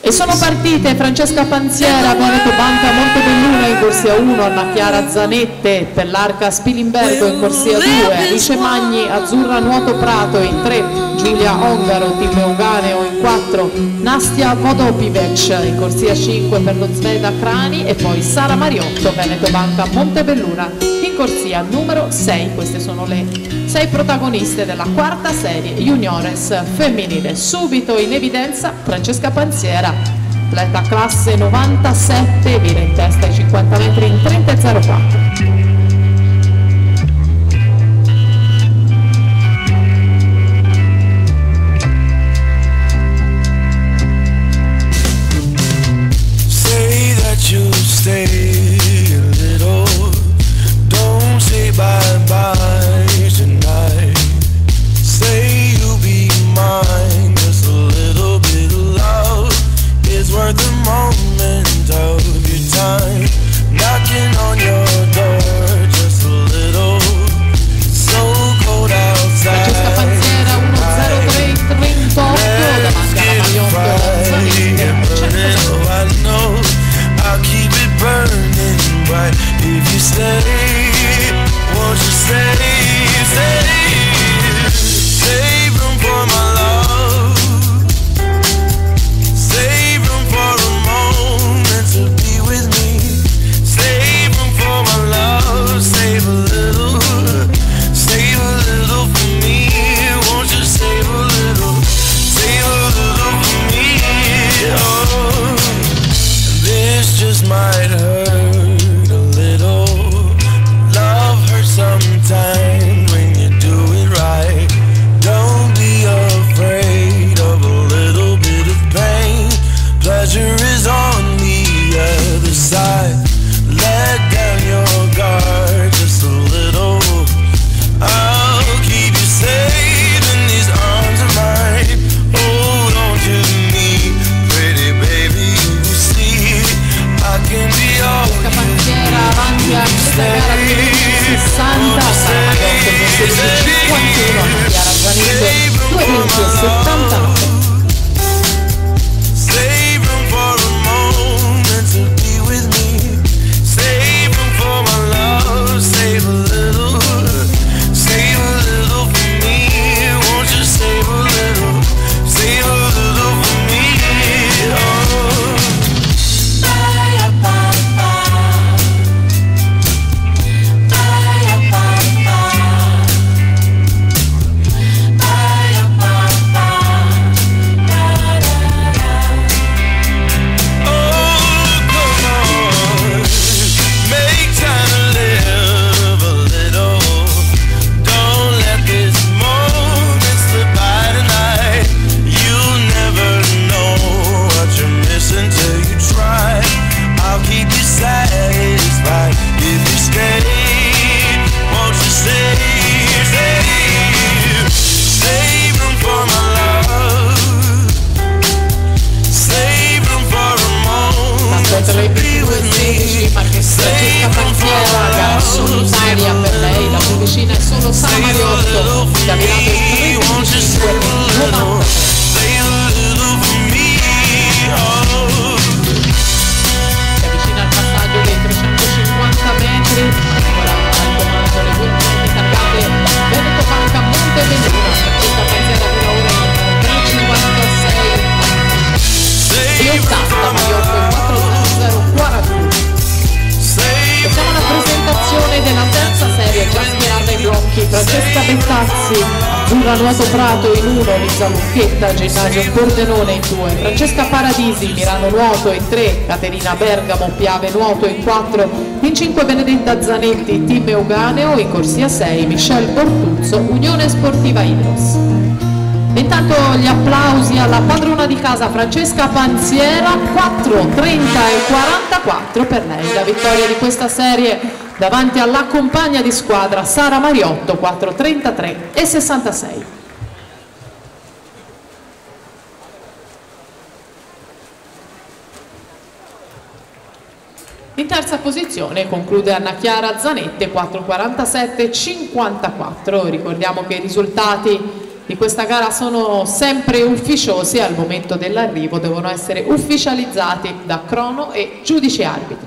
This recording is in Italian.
E sono partite Francesca Panziera, Veneto Banca Montebelluna in corsia 1, Anna Chiara Zanette per l'Arca Spilimbergo in corsia 2, Alice Magni Azzurra Nuoto Prato in 3, Giulia Ongaro Team Euganeo in 4, Nastia Vodopivec in corsia 5 per lo Zveda Crani e poi Sara Mariotto Veneto Banca Montebelluna in corsia numero 6. Queste sono le 6 protagoniste della quarta serie juniores femminile. Subito in evidenza Francesca Panziera, atleta classe 97, viene in testa ai 50 metri in 30,04. Francesca Bettazzi, Azzurra Nuoto Prato in 1, Lisa Lucchetta, Ginnasio Pordenone in 2, Francesca Paradisi, Milano Nuoto in 3, Caterina Bergamo, Piave Nuoto in 4, in 5 Benedetta Zanetti, Team Euganeo, in corsia 6 Michelle Bortuzzo, Unione Sportiva Idros. Intanto gli applausi alla padrona di casa Francesca Panziera, 4, 30 e 44 per lei, la vittoria di questa serie davanti alla compagna di squadra Sara Mariotto, 4, 33 e 66. In terza posizione conclude Anna Chiara Zanette, 4, 47 e 54. Ricordiamo che i risultati di questa gara sono sempre ufficiosi, al momento dell'arrivo devono essere ufficializzati da crono e giudici arbitri.